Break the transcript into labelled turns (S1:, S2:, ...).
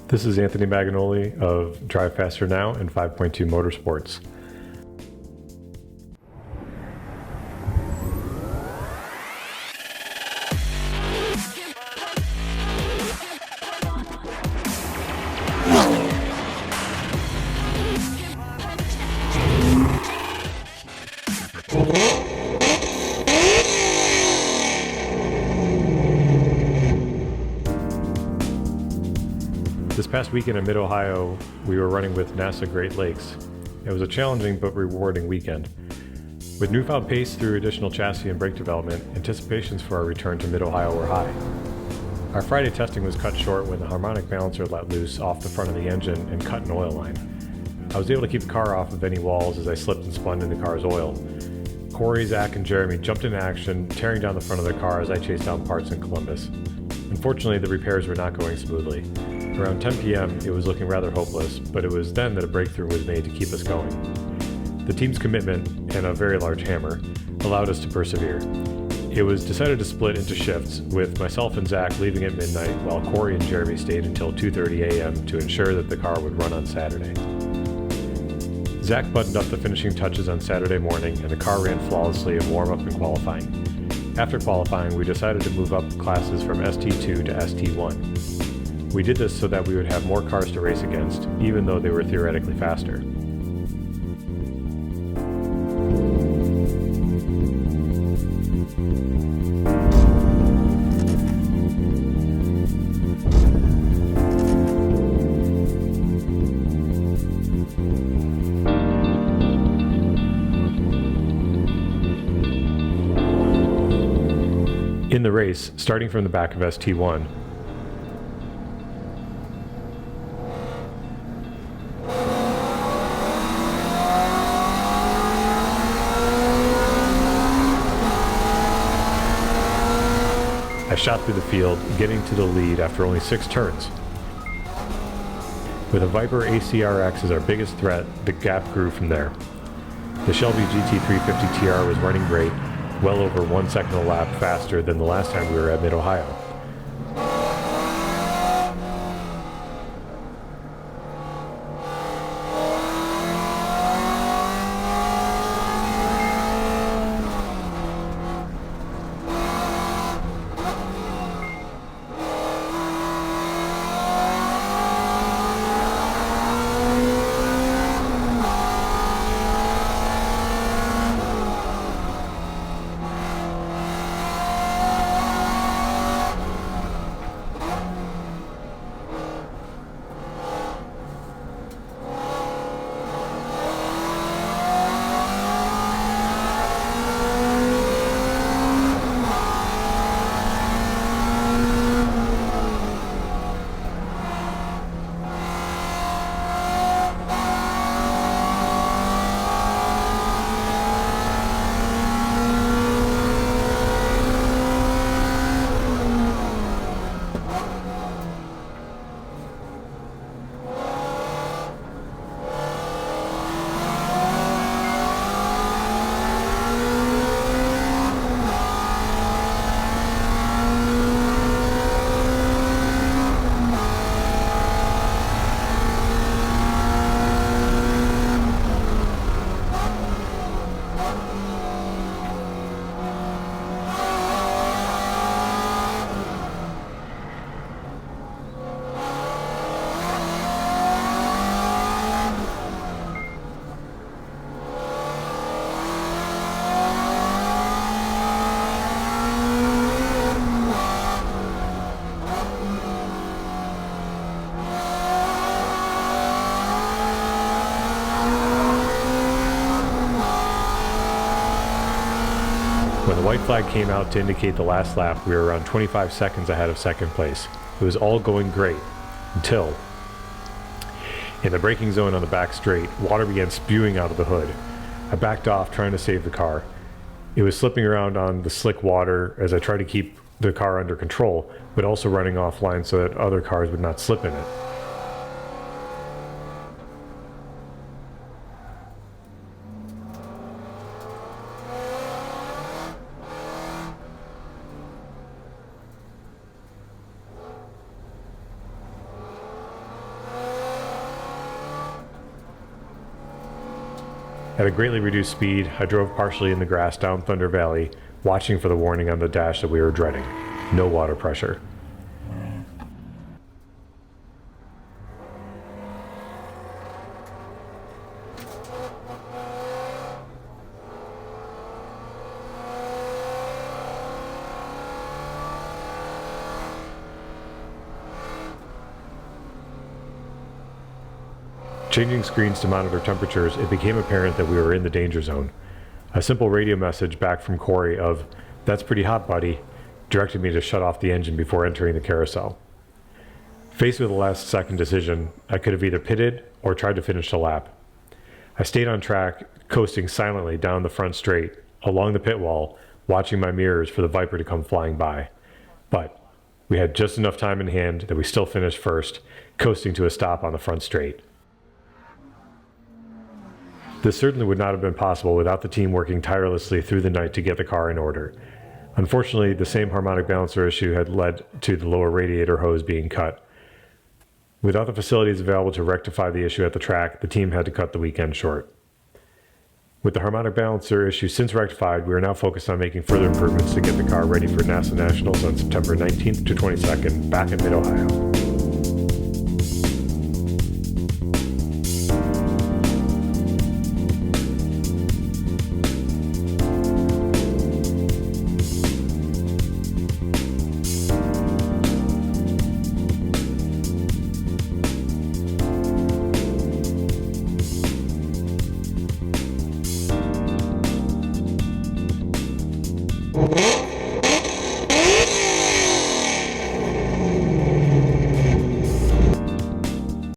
S1: This is Anthony Magagnoli of Drive Faster Now and 5.2 Motorsports. This past weekend in Mid-Ohio, we were running with NASA Great Lakes. It was a challenging but rewarding weekend. With newfound pace through additional chassis and brake development, anticipations for our return to Mid-Ohio were high. Our Friday testing was cut short when the harmonic balancer let loose off the front of the engine and cut an oil line. I was able to keep the car off of any walls as I slipped and spun in the car's oil. Cory, Zach, and Jeremy jumped into action, tearing down the front of their car as I chased down parts in Columbus. Unfortunately, the repairs were not going smoothly. Around 10 p.m., it was looking rather hopeless, but it was then that a breakthrough was made to keep us going. The team's commitment, and a very large hammer, allowed us to persevere. It was decided to split into shifts, with myself and Zach leaving at midnight, while Cory and Jeremy stayed until 2:30 a.m. to ensure that the car would run on Saturday. Zach buttoned up the finishing touches on Saturday morning, and the car ran flawlessly in warm-up and qualifying. After qualifying, we decided to move up classes from ST2 to ST1. We did this so that we would have more cars to race against, even though they were theoretically faster. In the race, starting from the back of ST1, I shot through the field, getting to the lead after only 6 turns. With a Viper ACRX as our biggest threat, the gap grew from there. The Shelby GT350TR was running great, well over 1 second a lap faster than the last time we were at Mid-Ohio. When the white flag came out to indicate the last lap, we were around 25 seconds ahead of second place. It was all going great, until, in the braking zone on the back straight, water began spewing out of the hood. I backed off trying to save the car. It was slipping around on the slick water as I tried to keep the car under control, but also running offline so that other cars would not slip in it. At a greatly reduced speed, I drove partially in the grass down Thunder Valley, watching for the warning on the dash that we were dreading. No water pressure. Changing screens to monitor temperatures, it became apparent that we were in the danger zone. A simple radio message back from Cory of, "That's pretty hot, buddy," directed me to shut off the engine before entering the carousel. Faced with a last-second decision, I could have either pitted or tried to finish the lap. I stayed on track, coasting silently down the front straight, along the pit wall, watching my mirrors for the Viper to come flying by. But we had just enough time in hand that we still finished first, coasting to a stop on the front straight. This certainly would not have been possible without the team working tirelessly through the night to get the car in order. Unfortunately, the same harmonic balancer issue had led to the lower radiator hose being cut. Without the facilities available to rectify the issue at the track, the team had to cut the weekend short. With the harmonic balancer issue since rectified, we are now focused on making further improvements to get the car ready for NASA Nationals on September 19th to 22nd back in Mid-Ohio.